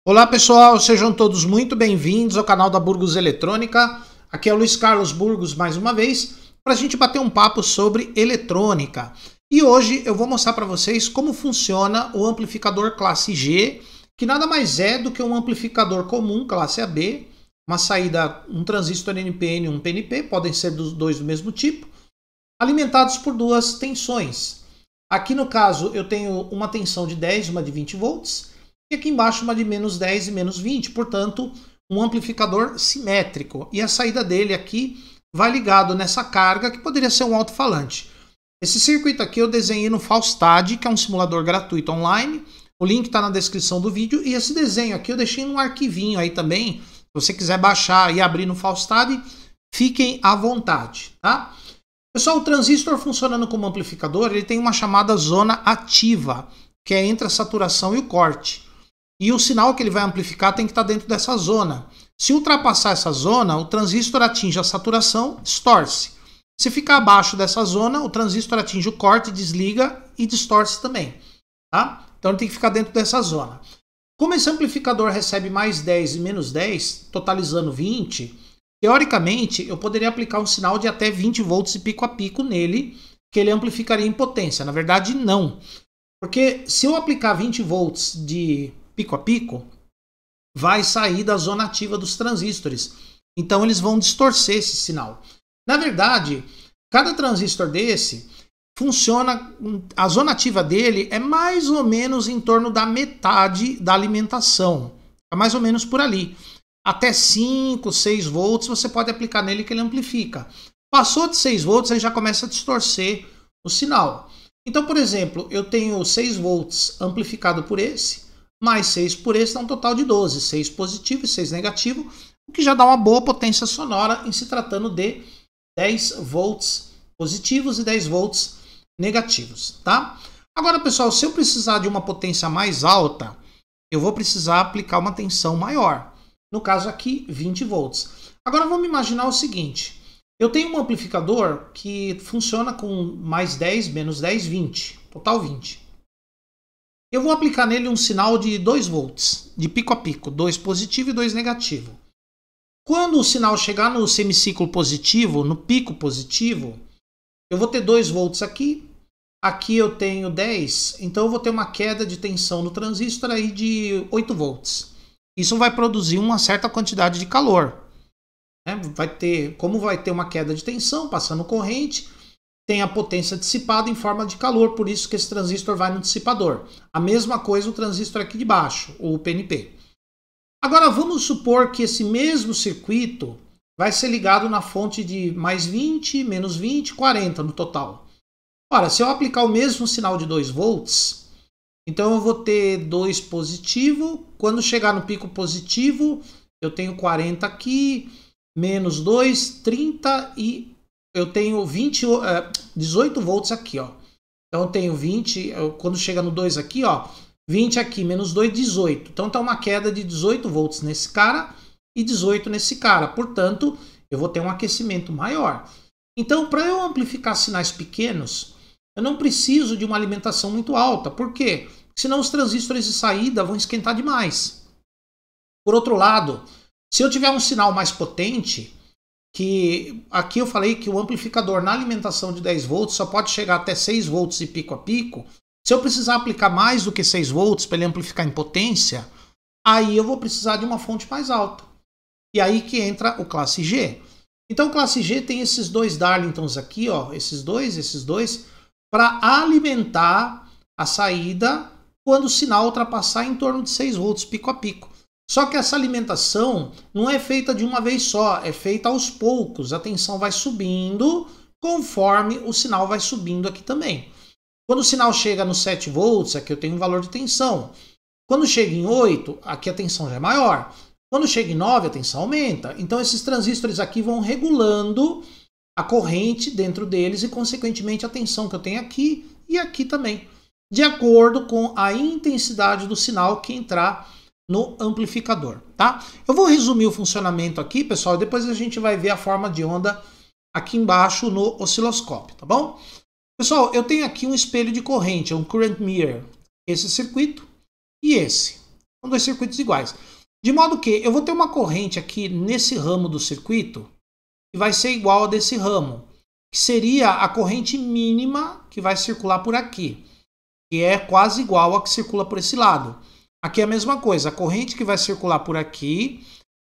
Olá pessoal, sejam todos muito bem-vindos ao canal da Burgos Eletrônica. Aqui é o Luiz Carlos Burgos mais uma vez para a gente bater um papo sobre eletrônica. E hoje eu vou mostrar para vocês como funciona o amplificador classe G, que nada mais é do que um amplificador comum classe AB, uma saída, um transistor NPN e um PNP, podem ser dos dois do mesmo tipo, alimentados por duas tensões. Aqui no caso eu tenho uma tensão de 10 e uma de 20 volts, e aqui embaixo uma de menos 10 e menos 20, portanto, um amplificador simétrico. E a saída dele aqui vai ligado nessa carga, que poderia ser um alto-falante. Esse circuito aqui eu desenhei no Faustad, que é um simulador gratuito online. O link está na descrição do vídeo. E esse desenho aqui eu deixei num arquivinho aí também. Se você quiser baixar e abrir no Faustad, fiquem à vontade, tá? Pessoal, o transistor funcionando como amplificador, ele tem uma chamada zona ativa, que é entre a saturação e o corte. E o sinal que ele vai amplificar tem que estar dentro dessa zona. Se ultrapassar essa zona, o transistor atinge a saturação, distorce. Se ficar abaixo dessa zona, o transistor atinge o corte, desliga e distorce também. Tá? Então ele tem que ficar dentro dessa zona. Como esse amplificador recebe mais 10 e menos 10, totalizando 20, teoricamente eu poderia aplicar um sinal de até 20 volts e pico a pico nele, que ele amplificaria em potência. Na verdade, não. Porque se eu aplicar 20 volts de pico a pico, vai sair da zona ativa dos transistores. Então eles vão distorcer esse sinal. Na verdade, cada transistor desse funciona, a zona ativa dele é mais ou menos em torno da metade da alimentação. É mais ou menos por ali. Até 5, 6 volts você pode aplicar nele que ele amplifica. Passou de 6 volts, aí já começa a distorcer o sinal. Então, por exemplo, eu tenho 6 volts amplificado por esse, mais 6 por esse, dá um total de 12. 6 positivo e 6 negativo, o que já dá uma boa potência sonora em se tratando de 10 volts positivos e 10 volts negativos, tá? Agora, pessoal, se eu precisar de uma potência mais alta, eu vou precisar aplicar uma tensão maior. No caso aqui, 20 volts. Agora, vamos imaginar o seguinte. Eu tenho um amplificador que funciona com mais 10, menos 10, 20. Total 20. Eu vou aplicar nele um sinal de 2 volts, de pico a pico, 2 positivo e 2 negativo. Quando o sinal chegar no semiciclo positivo, no pico positivo, eu vou ter 2 volts aqui, aqui eu tenho 10, então eu vou ter uma queda de tensão no transistor aí de 8 volts. Isso vai produzir uma certa quantidade de calor. Né? Como vai ter uma queda de tensão, passando corrente, tem a potência dissipada em forma de calor, por isso que esse transistor vai no dissipador. A mesma coisa o transistor aqui de baixo, o PNP. Agora vamos supor que esse mesmo circuito vai ser ligado na fonte de mais 20, menos 20, 40 no total. Ora, se eu aplicar o mesmo sinal de 2 volts, então eu vou ter 2 positivo, quando chegar no pico positivo, eu tenho 40 aqui, menos 2, 30 e eu tenho 18 volts aqui, ó. Então eu tenho 20, quando chega no 2 aqui, ó, 20 aqui, menos 2, 18. Então tá uma queda de 18 volts nesse cara e 18 nesse cara. Portanto, eu vou ter um aquecimento maior. Então, para eu amplificar sinais pequenos, eu não preciso de uma alimentação muito alta. Por quê? Porque senão os transistores de saída vão esquentar demais. Por outro lado, se eu tiver um sinal mais potente, que aqui eu falei que o amplificador na alimentação de 10 volts só pode chegar até 6 volts e pico a pico. Se eu precisar aplicar mais do que 6 volts para ele amplificar em potência, aí eu vou precisar de uma fonte mais alta. E aí que entra o classe G. Então o classe G tem esses dois Darlingtons aqui, ó, esses dois, para alimentar a saída quando o sinal ultrapassar em torno de 6 volts pico a pico. Só que essa alimentação não é feita de uma vez só, é feita aos poucos. A tensão vai subindo conforme o sinal vai subindo aqui também. Quando o sinal chega nos 7 volts, aqui eu tenho um valor de tensão. Quando chega em 8, aqui a tensão já é maior. Quando chega em 9, a tensão aumenta. Então esses transistores aqui vão regulando a corrente dentro deles e, consequentemente, a tensão que eu tenho aqui e aqui também, de acordo com a intensidade do sinal que entrar no amplificador, tá? Eu vou resumir o funcionamento aqui, pessoal, e depois a gente vai ver a forma de onda aqui embaixo no osciloscópio, tá bom? Pessoal, eu tenho aqui um espelho de corrente, um current mirror, esse circuito e esse. São dois circuitos iguais. De modo que eu vou ter uma corrente aqui nesse ramo do circuito que vai ser igual a desse ramo, que seria a corrente mínima que vai circular por aqui, que é quase igual a que circula por esse lado. Aqui é a mesma coisa, a corrente que vai circular por aqui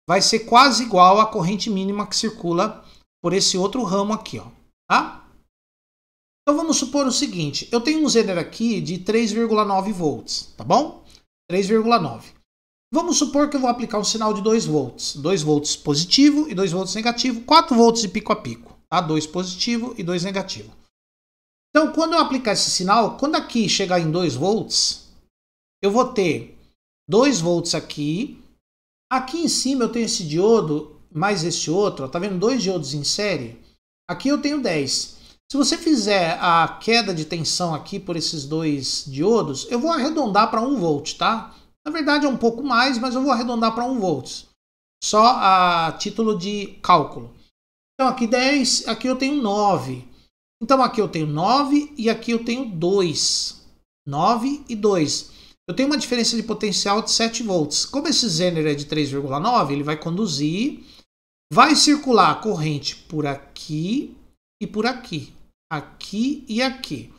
vai ser quase igual à corrente mínima que circula por esse outro ramo aqui, ó, tá? Então vamos supor o seguinte, eu tenho um Zener aqui de 3,9 volts, tá bom? 3,9. Vamos supor que eu vou aplicar um sinal de 2 volts. 2 volts positivo e 2 volts negativo, 4 volts de pico a pico, tá? 2 positivo e 2 negativo. Então, quando eu aplicar esse sinal, quando aqui chegar em 2 volts, eu vou ter 2 volts aqui. Aqui em cima eu tenho esse diodo, mais esse outro, tá vendo? 2 diodos em série. Aqui eu tenho 10. Se você fizer a queda de tensão aqui por esses 2 diodos, eu vou arredondar para 1 volt, tá? Na verdade é um pouco mais, mas eu vou arredondar para 1 volt. Só a título de cálculo. Então aqui 10, aqui eu tenho 9. Então aqui eu tenho 9 e aqui eu tenho 2. 9 e 2. Eu tenho uma diferença de potencial de 7 volts. Como esse Zener é de 3,9, ele vai conduzir, vai circular a corrente por aqui e por aqui. Aqui e aqui.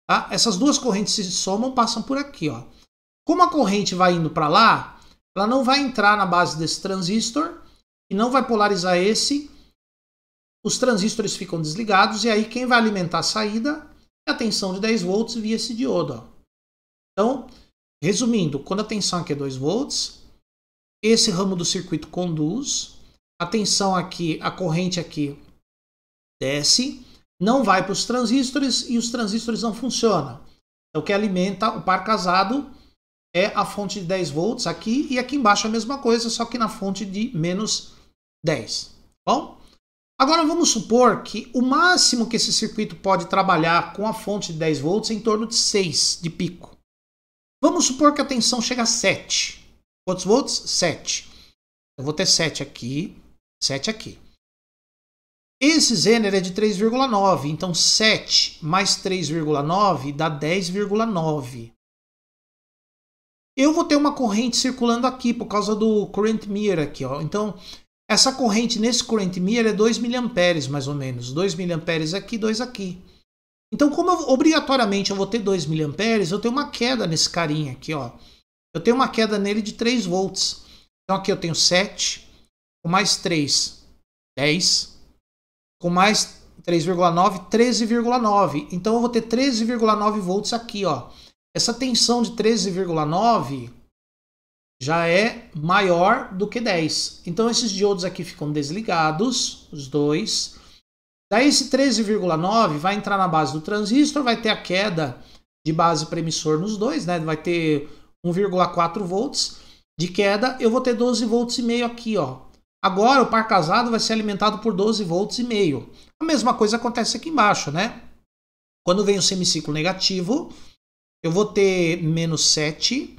Tá? Essas duas correntes se somam, passam por aqui, ó. Como a corrente vai indo para lá, ela não vai entrar na base desse transistor e não vai polarizar esse. Os transistores ficam desligados e aí quem vai alimentar a saída é a tensão de 10 volts via esse diodo. Ó. Então, resumindo, quando a tensão aqui é 2 volts, esse ramo do circuito conduz, a tensão aqui, a corrente aqui desce, não vai para os transistores e os transistores não funcionam. Então, o que alimenta o par casado é a fonte de 10 volts aqui e aqui embaixo a mesma coisa, só que na fonte de menos 10. Bom? Agora vamos supor que o máximo que esse circuito pode trabalhar com a fonte de 10 volts é em torno de 6 de pico. Vamos supor que a tensão chega a 7. Quantos volts? 7. Eu vou ter 7 aqui, 7 aqui. Esse Zener é de 3,9, então 7 mais 3,9 dá 10,9. Eu vou ter uma corrente circulando aqui por causa do current mirror aqui, ó. Então, essa corrente nesse current mirror é 2 mA mais ou menos. 2 mA aqui, 2 aqui. Então, como obrigatoriamente eu vou ter 2 mA, eu tenho uma queda nesse carinha aqui, ó. Eu tenho uma queda nele de 3 volts. Então, aqui eu tenho 7, com mais 3, 10, com mais 3,9, 13,9. Então, eu vou ter 13,9 volts aqui, ó. Essa tensão de 13,9 já é maior do que 10. Então esses diodos aqui ficam desligados, os dois. Daí esse 13,9 vai entrar na base do transistor, vai ter a queda de base para emissor nos dois, né? Vai ter 1,4 volts de queda. Eu vou ter 12 volts e meio aqui, ó. Agora o par casado vai ser alimentado por 12 volts e meio. A mesma coisa acontece aqui embaixo, né? Quando vem o semiciclo negativo, eu vou ter menos 7,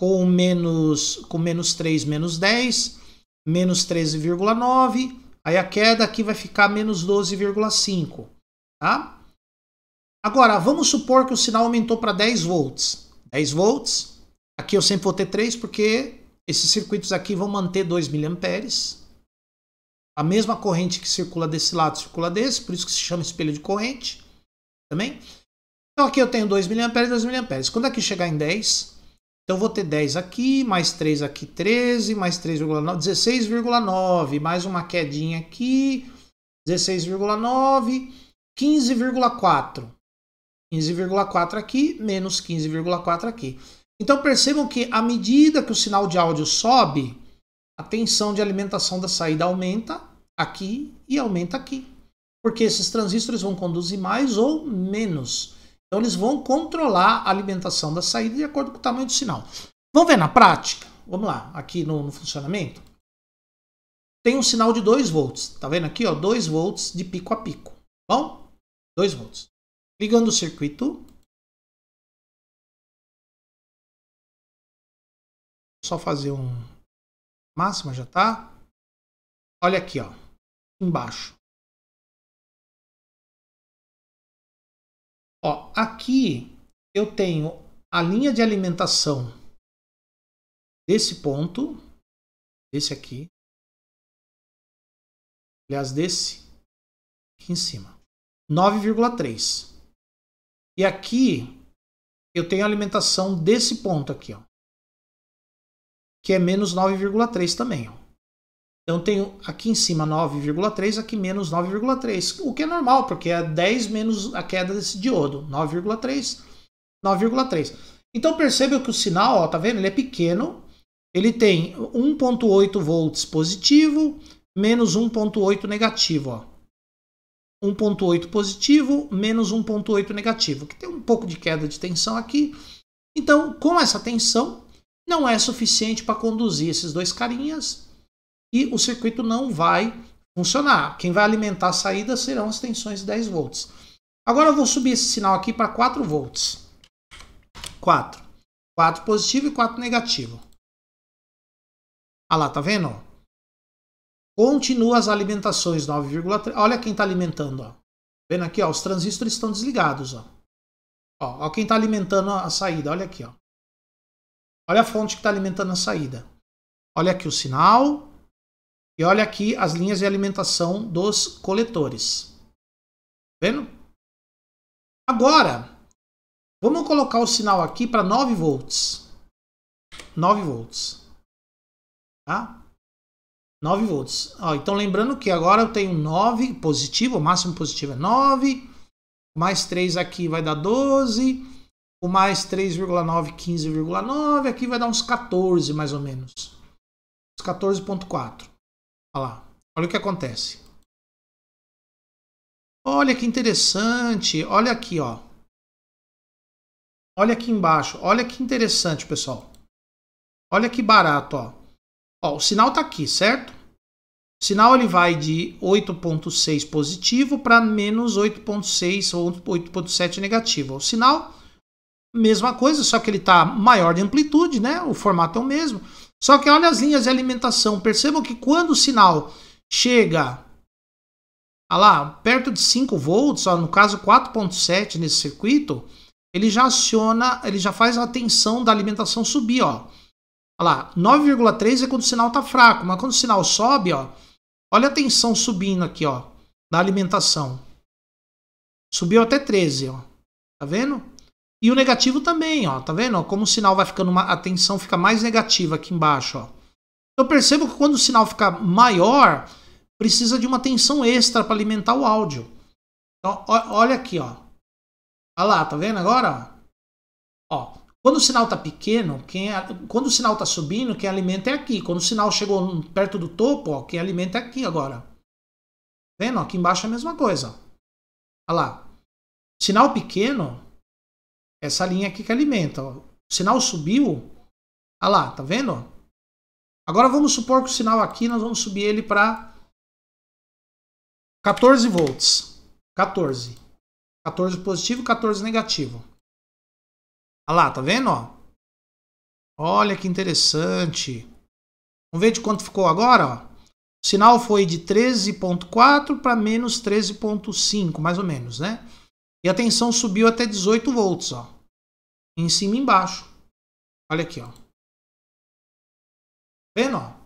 com menos 3, menos 10, menos 13,9. Aí a queda aqui vai ficar menos 12,5. Tá? Agora, vamos supor que o sinal aumentou para 10 volts. 10 volts. Aqui eu sempre vou ter 3, porque esses circuitos aqui vão manter 2 mA. A mesma corrente que circula desse lado circula desse, por isso que se chama espelho de corrente. Também. Então aqui eu tenho 2 mA e 2 mA. Quando aqui chegar em 10, então eu vou ter 10 aqui, mais 3 aqui, 13, mais 3,9, 16,9, mais uma quedinha aqui, 16,9, 15,4. 15,4 aqui, menos 15,4 aqui. Então percebam que à medida que o sinal de áudio sobe, a tensão de alimentação da saída aumenta aqui e aumenta aqui. Porque esses transistores vão conduzir mais ou menos. Então eles vão controlar a alimentação da saída de acordo com o tamanho do sinal. Vamos ver na prática? Vamos lá, aqui no funcionamento. Tem um sinal de 2 volts. Tá vendo aqui, ó? 2 volts de pico a pico. Bom? 2 volts. Ligando o circuito. Só fazer um máxima, já tá? Olha aqui, ó. Embaixo. Ó, aqui eu tenho a linha de alimentação desse ponto, desse aqui, aliás, desse aqui em cima, 9,3. E aqui eu tenho a alimentação desse ponto aqui, ó, que é menos 9,3 também, ó. Então tenho aqui em cima 9,3, aqui menos 9,3, o que é normal, porque é 10 menos a queda desse diodo, 9,3, 9,3. Então perceba que o sinal, ó, tá vendo? Ele é pequeno, ele tem 1,8 volts positivo, menos 1,8 negativo, ó. 1,8 positivo, menos 1,8 negativo, que tem um pouco de queda de tensão aqui. Então, com essa tensão, não é suficiente para conduzir esses dois carinhas e o circuito não vai funcionar. Quem vai alimentar a saída serão as tensões de 10 volts. Agora eu vou subir esse sinal aqui para 4 volts. 4. 4 positivo e 4 negativo. Ah lá, tá vendo? Continua as alimentações 9,3. Olha quem está alimentando, ó. Vendo aqui, ó, os transistores estão desligados, ó. Ó, quem está alimentando a saída, olha aqui, ó. Olha a fonte que está alimentando a saída. Olha aqui o sinal. E olha aqui as linhas de alimentação dos coletores. Vendo? Agora, vamos colocar o sinal aqui para 9 volts. 9 volts. Tá? 9 volts. Ó, então lembrando que agora eu tenho 9 positivo, o máximo positivo é 9. Mais 3 aqui vai dar 12. O mais 3,9, 15,9. Aqui vai dar uns 14 mais ou menos. Uns 14,4. Olha lá. Olha o que acontece. Olha que interessante. Olha aqui, ó. Olha aqui embaixo. Olha que interessante, pessoal. Olha que barato, ó. Ó, o sinal tá aqui, certo? O sinal ele vai de 8,6 positivo para menos 8,6 ou 8,7 negativo. O sinal, mesma coisa, só que ele tá maior de amplitude, né? O formato é o mesmo. Só que olha as linhas de alimentação. Percebam que quando o sinal chega lá, perto de 5 volts, ó, no caso 4,7 nesse circuito, ele já aciona, ele já faz a tensão da alimentação subir, ó. Olha lá, 9,3 é quando o sinal está fraco, mas quando o sinal sobe, ó, olha a tensão subindo aqui, ó, da alimentação. Subiu até 13, ó. Tá vendo? E o negativo também, ó. Tá vendo? Como o sinal vai ficando, a tensão fica mais negativa aqui embaixo, ó. Eu percebo que quando o sinal fica maior, precisa de uma tensão extra para alimentar o áudio. Então, olha aqui, ó. Olha lá, tá vendo agora? Ó, quando o sinal tá pequeno, quando o sinal tá subindo, quem alimenta é aqui. Quando o sinal chegou perto do topo, ó, quem alimenta é aqui agora. Tá vendo? Aqui embaixo é a mesma coisa. Olha lá. Sinal pequeno, essa linha aqui que alimenta. Ó. O sinal subiu. Olha lá, tá vendo? Agora vamos supor que o sinal aqui, nós vamos subir ele para 14 volts. 14. 14 positivo, 14 negativo. Olha lá, tá vendo? Ó? Olha que interessante. Vamos ver de quanto ficou agora? Ó. O sinal foi de 13,4 para menos 13,5, mais ou menos, né? E a tensão subiu até 18 volts, ó. Em cima e embaixo. Olha aqui, ó. Vendo? Ó?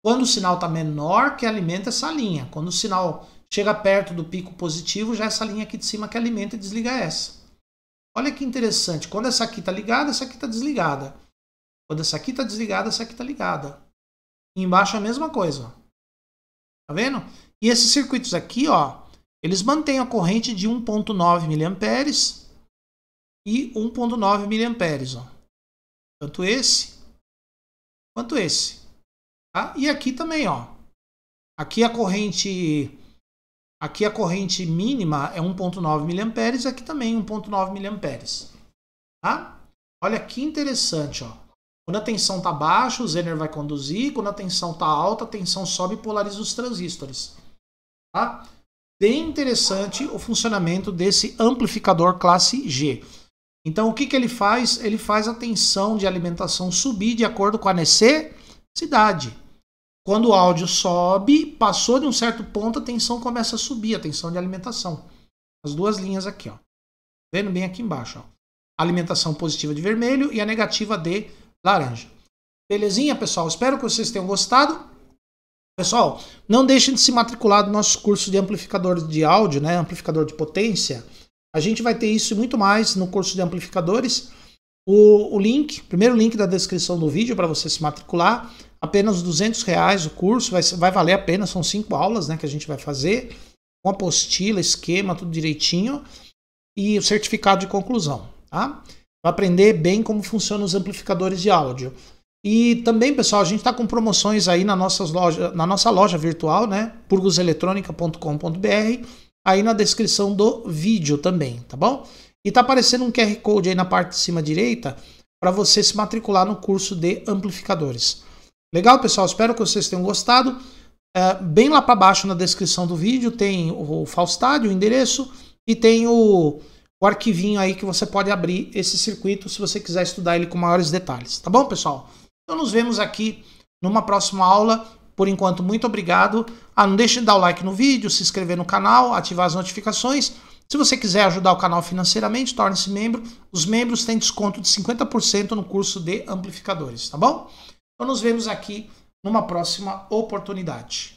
Quando o sinal está menor, que alimenta essa linha. Quando o sinal chega perto do pico positivo, já é essa linha aqui de cima que alimenta e desliga essa. Olha que interessante. Quando essa aqui está ligada, essa aqui está desligada. Quando essa aqui está desligada, essa aqui está ligada. E embaixo é a mesma coisa. Ó. Tá vendo? E esses circuitos aqui, ó, eles mantêm a corrente de 1,9 mA e 1,9 mA. Ó. Tanto esse quanto esse. Tá? E aqui também, ó. Aqui a corrente mínima é 1,9 mA, aqui também 1,9 mA. Tá? Olha que interessante, ó. Quando a tensão está baixa, o Zener vai conduzir. Quando a tensão está alta, a tensão sobe e polariza os transistores. Tá? Bem interessante o funcionamento desse amplificador classe G. Então, o que ele faz? Ele faz a tensão de alimentação subir de acordo com a necessidade. Quando o áudio sobe, passou de um certo ponto, a tensão começa a subir, a tensão de alimentação. As duas linhas aqui, ó. Vendo bem aqui embaixo, ó. A alimentação positiva de vermelho e a negativa de laranja. Belezinha, pessoal? Espero que vocês tenham gostado. Pessoal, não deixem de se matricular no nosso curso de amplificadores de áudio, né? Amplificador de potência. A gente vai ter isso e muito mais no curso de amplificadores. O link, primeiro link da descrição do vídeo para você se matricular. Apenas R$200 o curso, vai valer a pena, são 5 aulas, né, que a gente vai fazer. Com apostila, esquema, tudo direitinho. E o certificado de conclusão, tá? Vai aprender bem como funcionam os amplificadores de áudio. E também, pessoal, a gente está com promoções aí na nossa loja virtual, né? burgoseletronica.com.br, aí na descrição do vídeo também, tá bom? E tá aparecendo um QR Code aí na parte de cima direita para você se matricular no curso de amplificadores. Legal, pessoal? Espero que vocês tenham gostado. Bem lá para baixo na descrição do vídeo tem o Faustad, o endereço, e tem o arquivinho aí que você pode abrir esse circuito se você quiser estudar ele com maiores detalhes. Tá bom, pessoal? Então nos vemos aqui numa próxima aula. Por enquanto, muito obrigado. Não deixe de dar o like no vídeo, se inscrever no canal, ativar as notificações. Se você quiser ajudar o canal financeiramente, torne-se membro. Os membros têm desconto de 50% no curso de amplificadores, tá bom? Então nos vemos aqui numa próxima oportunidade.